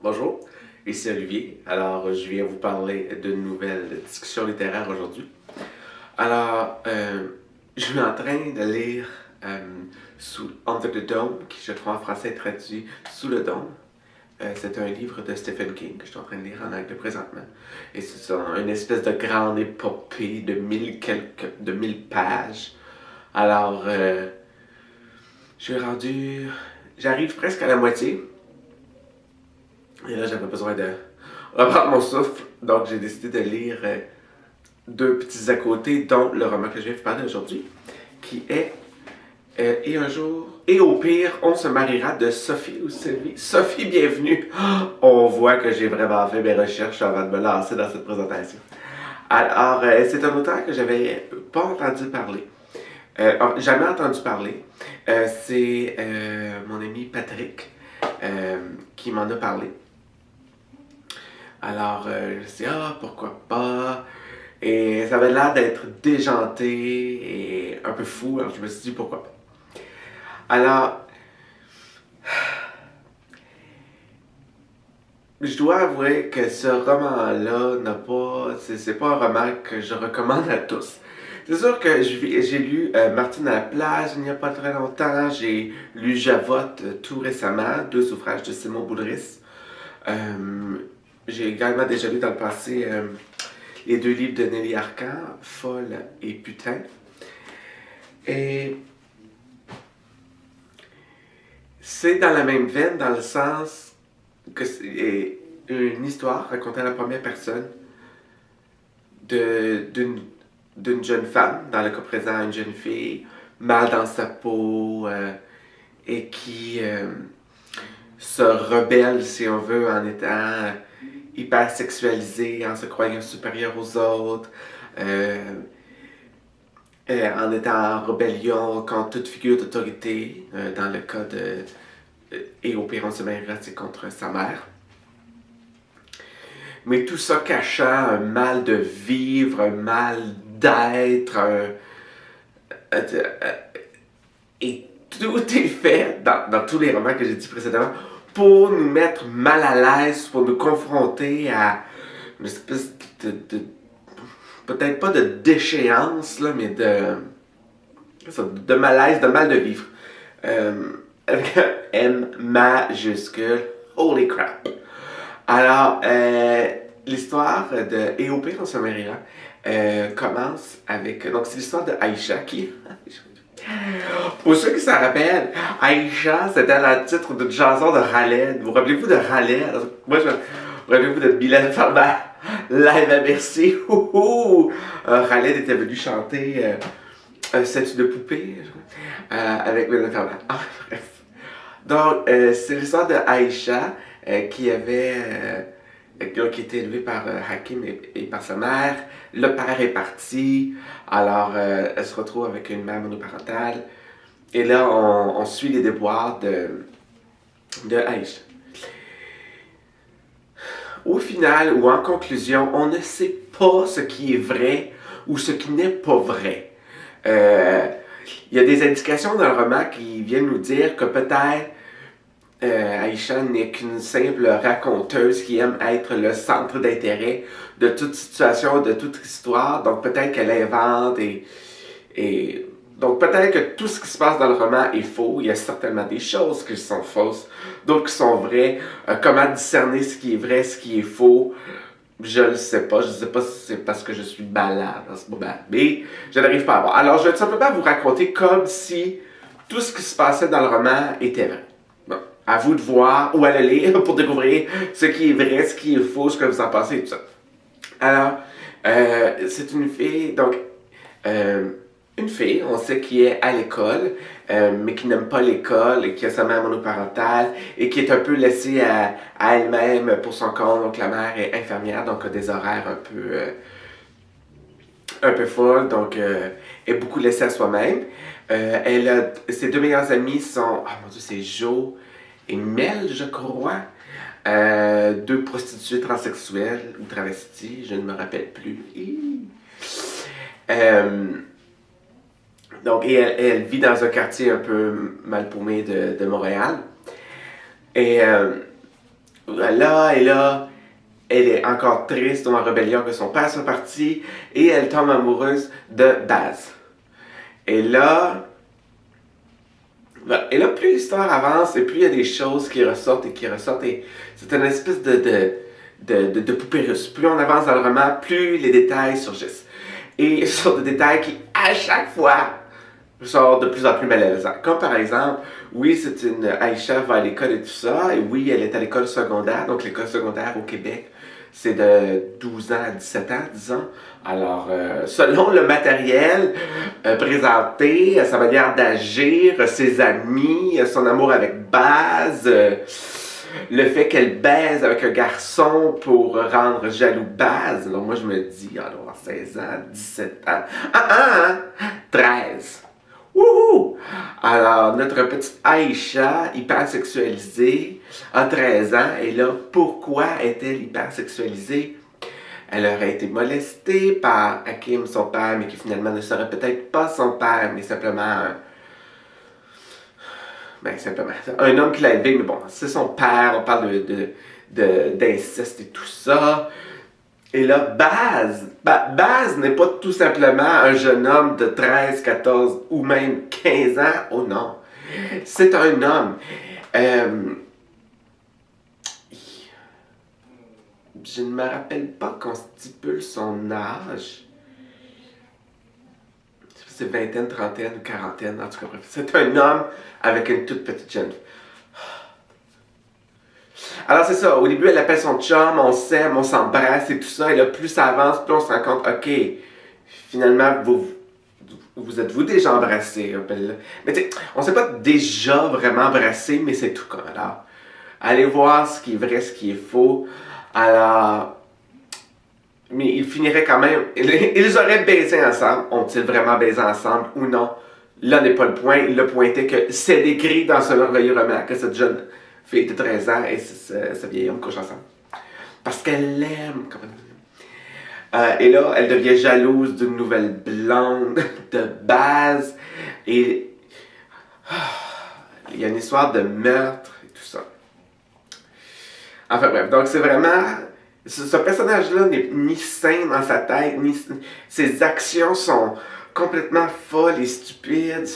Bonjour, ici Olivier. Alors, je viens vous parler d'une nouvelle discussion littéraire aujourd'hui. Alors, je suis en train de lire Under the Dome, qui je crois en français est traduit Sous le dôme. C'est un livre de Stephen King que je suis en train de lire en anglais présentement. Et c'est une espèce de grande épopée de 1000 pages. Alors, je suis rendu, j'arrive presque à la moitié. Et là, j'avais besoin de reprendre mon souffle. Donc, j'ai décidé de lire deux petits à côté, dont le roman que je viens de vous parler aujourd'hui, qui est Et un jour, et au pire, on se mariera de Sophie ou Sylvie. Sophie, bienvenue. On voit que j'ai vraiment fait mes recherches avant de me lancer dans cette présentation. Alors, c'est un auteur que j'avais pas entendu parler. Jamais entendu parler. C'est mon ami Patrick qui m'en a parlé. Alors, je me suis dit, ah, pourquoi pas. Et ça avait l'air d'être déjanté et un peu fou. Alors, je me suis dit, pourquoi pas. Alors, je dois avouer que ce roman-là n'a pas. C'est pas un roman que je recommande à tous. C'est sûr que j'ai lu Martine à la plage il n'y a pas très longtemps. J'ai lu Javotte tout récemment, deux ouvrages de Simon Boulris. Euh, j'ai également déjà lu dans le passé les deux livres de Nelly Arcan, Folle et Putain. Et c'est dans la même veine, dans le sens que c'est une histoire racontée à la première personne d'une jeune femme, dans le cas présent une jeune fille, mal dans sa peau, et qui se rebelle, si on veut, en étant hyper sexualisée, en se croyant supérieure aux autres, euh, en étant en rébellion contre toute figure d'autorité, dans le cas de et au pire on se mariera, c'est contre sa mère. Mais tout ça cachant un mal de vivre, un mal d'être, et tout est fait dans tous les romans que j'ai dit précédemment pour nous mettre mal à l'aise, pour nous confronter à une espèce de peut-être pas de déchéance, là, mais de malaise, de mal de vivre. Avec un M majuscule. Holy crap. Alors, l'histoire de Et au pire, on se mariera commence avec. Donc, c'est l'histoire de Aïcha qui. Pour ceux qui s'en rappellent, Aïcha, c'était le titre d'une chanson de Khaled. Vous rappelez-vous de Khaled? Moi, vous rappelez-vous de Bilal Farber? Live à Bercy. Khaled était venu chanter Statue de poupée avec Bilal Farber. Ah, bref. Donc, c'est l'histoire de Aïcha qui était élevée par Hakim et par sa mère. Le père est parti, alors elle se retrouve avec une mère monoparentale. Et là, on suit les déboires de Aïcha. Au final, ou en conclusion, on ne sait pas ce qui est vrai ou ce qui n'est pas vrai. Il y a des indications dans le roman qui viennent nous dire que peut-être Aïcha n'est qu'une simple raconteuse qui aime être le centre d'intérêt de toute situation, de toute histoire. Donc peut-être qu'elle invente et donc peut-être que tout ce qui se passe dans le roman est faux. Il y a certainement des choses qui sont fausses, d'autres qui sont vraies. Comment discerner ce qui est vrai, ce qui est faux? Je ne sais pas. Je ne sais pas si c'est parce que je suis malade en ce moment. Mais je n'arrive pas à voir. Alors je vais tout simplement vous raconter comme si tout ce qui se passait dans le roman était vrai. Bon, à vous de voir ou à le lire pour découvrir ce qui est vrai, ce qui est faux, ce que vous en pensez et tout ça. Alors, c'est une fille, donc, une fille, on sait qui est à l'école, mais qui n'aime pas l'école, et qui a sa mère monoparentale, et qui est un peu laissée à elle-même pour son compte. Donc, la mère est infirmière, donc a des horaires un peu folles, donc est beaucoup laissée à soi-même. Ses deux meilleures amies sont, oh mon dieu, c'est Jo et Mel, je crois. Deux prostituées transsexuelles ou travesties, je ne me rappelle plus. Euh, donc, elle vit dans un quartier un peu mal paumé de Montréal. Et là, elle est encore triste ou en rébellion que son père soit parti et elle tombe amoureuse de Baz. Et là, plus l'histoire avance et plus il y a des choses qui ressortent et c'est une espèce de poupée russe. Plus on avance dans le roman, plus les détails surgissent. Et ce sont des détails qui, à chaque fois, sont de plus en plus malaisants. Comme par exemple, oui, c'est une Aïcha va à l'école et tout ça, et oui, elle est à l'école secondaire, donc l'école secondaire au Québec, c'est de 12 ans à 17 ans, disons. Alors, selon le matériel présenté, sa manière d'agir, ses amis, son amour avec Baz, le fait qu'elle baise avec un garçon pour rendre jaloux Baz. Alors moi, je me dis, alors, 16 ans, 17 ans, 13. Wouhou! Alors, notre petite Aïcha, hyper sexualisée, a 13 ans, et là, pourquoi est-elle hyper sexualisée? Elle aurait été molestée par Hakim, son père, mais qui finalement ne serait peut-être pas son père, mais simplement un homme qui l'a élevé, mais bon, c'est son père, on parle d'inceste et tout ça. Et là, Baz n'est pas tout simplement un jeune homme de 13, 14 ou même 15 ans. Oh non, c'est un homme. Je ne me rappelle pas qu'on stipule son âge. C'est vingtaine, trentaine ou quarantaine, en tout cas, bref. C'est un homme avec une toute petite jeune fille. Alors c'est ça, au début elle appelle son chum, on s'aime, on s'embrasse et tout ça, et là plus ça avance, plus on se rend compte, ok, finalement vous êtes-vous déjà embrassés? Mais tu sais, on s'est pas déjà vraiment embrassé, mais c'est tout comme alors. Allez voir ce qui est vrai, ce qui est faux. Alors, mais ils finiraient quand même, ils auraient baisé ensemble. Ont-ils vraiment baisé ensemble ou non? Là n'est pas le point. Le point est que c'est décrit dans ce merveilleux roman que cette jeune fille de 13 ans et ce vieil homme couchent ensemble. Parce qu'elle l'aime. Et là, elle devient jalouse d'une nouvelle blonde de Baz. Et il y a une histoire de meurtre et tout ça. Enfin bref, donc c'est vraiment... Ce personnage-là n'est ni sain dans sa tête, ni ses actions sont complètement folles et stupides.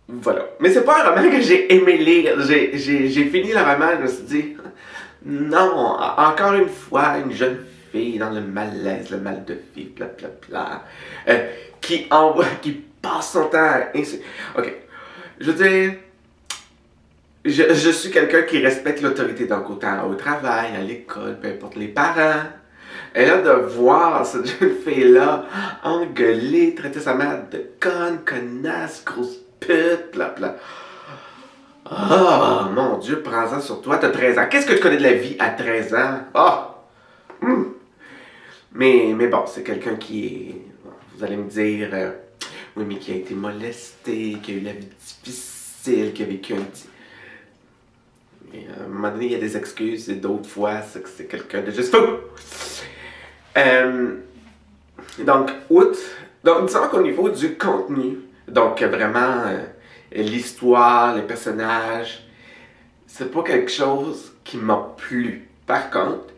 Voilà. Mais c'est pas un roman que j'ai aimé lire. J'ai fini le roman, je me suis dit, non, encore une fois, une jeune fille dans le malaise, le mal de vivre, blablabla, qui passe son temps à... Ok, je veux dire... Je suis quelqu'un qui respecte l'autorité, donc autant au travail, à l'école, peu importe les parents. Et là, de voir cette jeune fille-là engueuler, traiter sa mère de conne, connasse, grosse pute, blabla. Oh, mon Dieu, prends-en sur toi, t'as 13 ans. Qu'est-ce que tu connais de la vie à 13 ans? Oh! Mais bon, c'est quelqu'un qui est... Vous allez me dire... oui, mais qui a été molesté, qui a eu la vie difficile, qui a vécu un petit... Et à un moment donné, il y a des excuses, et d'autres fois, c'est que c'est quelqu'un de juste fou. Donc, disons qu'au niveau du contenu, donc vraiment l'histoire, les personnages, c'est pas quelque chose qui m'a plu. Par contre,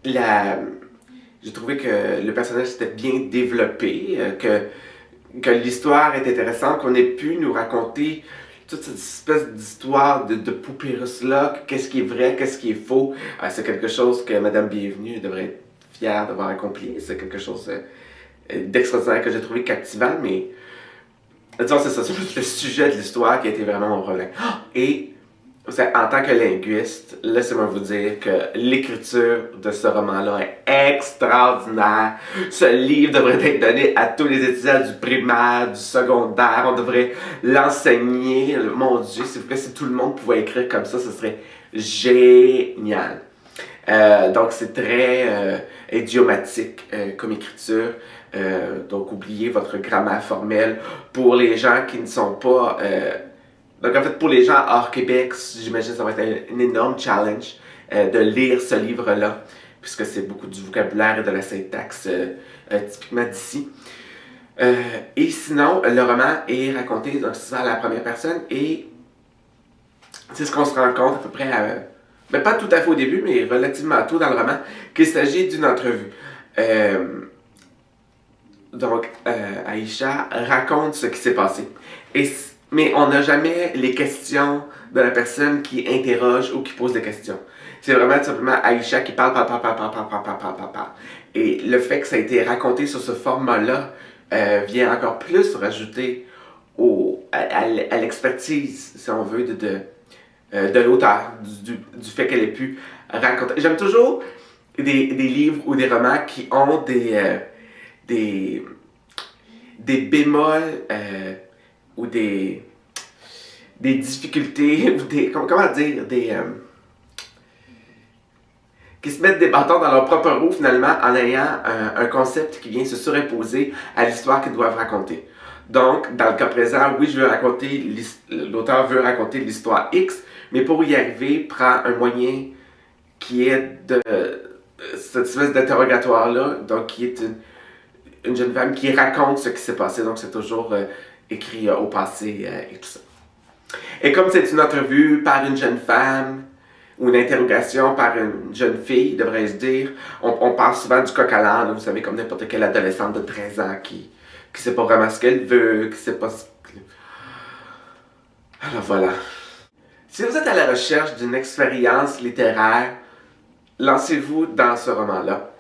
j'ai trouvé que le personnage était bien développé, que l'histoire est intéressante, qu'on ait pu nous raconter toute cette espèce d'histoire de poupée russe-là, qu'est-ce qui est vrai, qu'est-ce qui est faux. C'est quelque chose que Madame Bienvenue devrait être fière d'avoir accompli. C'est quelque chose d'extraordinaire que j'ai trouvé captivant, mais disons, c'est ça, c'est juste le sujet de l'histoire qui a été vraiment mon problème. Et en tant que linguiste, laissez-moi vous dire que l'écriture de ce roman-là est extraordinaire. Ce livre devrait être donné à tous les étudiants du primaire, du secondaire. On devrait l'enseigner. Mon Dieu, s'il vous plaît, si tout le monde pouvait écrire comme ça, ce serait génial. Donc c'est très idiomatique comme écriture. Donc oubliez votre grammaire formelle. Pour les gens qui ne sont pas... donc en fait, pour les gens hors Québec, j'imagine que ça va être un énorme challenge de lire ce livre-là, puisque c'est beaucoup du vocabulaire et de la syntaxe typiquement d'ici. Et sinon, le roman est raconté donc, à la première personne et C'est ce qu'on se rend compte à peu près, mais pas tout à fait au début, mais relativement tôt dans le roman, qu'il s'agit d'une entrevue. Aïcha raconte ce qui s'est passé. Mais on n'a jamais les questions de la personne qui interroge ou qui pose des questions. C'est vraiment tout simplement Aïcha qui parle. Et le fait que ça a été raconté sur ce format-là vient encore plus rajouter à l'expertise, si on veut, de l'auteur, du fait qu'elle ait pu raconter. J'aime toujours des livres ou des romans qui ont des bémols ou des difficultés, ou comment dire, qui se mettent des bâtons dans leur propre roue finalement en ayant un concept qui vient se surimposer à l'histoire qu'ils doivent raconter. Donc, dans le cas présent, oui, l'auteur veut raconter l'histoire X, mais pour y arriver, prend un moyen qui est de cette espèce d'interrogatoire-là, donc qui est une jeune femme qui raconte ce qui s'est passé, donc c'est toujours écrit au passé et tout ça. Et comme c'est une entrevue par une jeune femme, ou une interrogation par une jeune fille, devrais-je dire, on parle souvent du coq à l'âne, vous savez, comme n'importe quelle adolescente de 13 ans qui sait pas vraiment ce qu'elle veut, qui sait pas ce que... Alors voilà. Si vous êtes à la recherche d'une expérience littéraire, lancez-vous dans ce roman-là.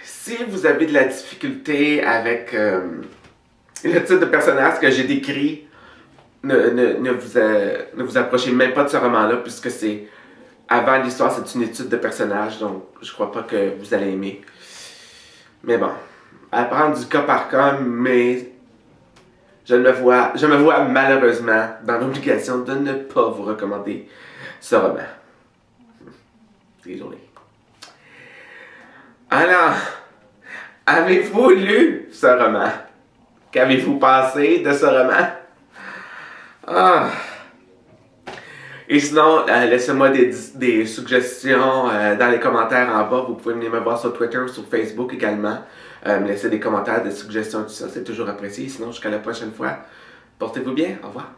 Si vous avez de la difficulté avec le type de personnage que j'ai décrit, ne vous approchez même pas de ce roman-là, puisque c'est avant l'histoire, c'est une étude de personnage, donc je crois pas que vous allez aimer. Mais bon, à prendre du cas par cas, mais je me vois malheureusement dans l'obligation de ne pas vous recommander ce roman. Désolé. Alors, avez-vous lu ce roman? Qu'avez-vous pensé de ce roman? Ah. Et sinon, laissez-moi des suggestions dans les commentaires en bas. Vous pouvez venir me voir sur Twitter, sur Facebook également. Me laisser des commentaires, des suggestions, tout ça. C'est toujours apprécié. Sinon, jusqu'à la prochaine fois. Portez-vous bien. Au revoir.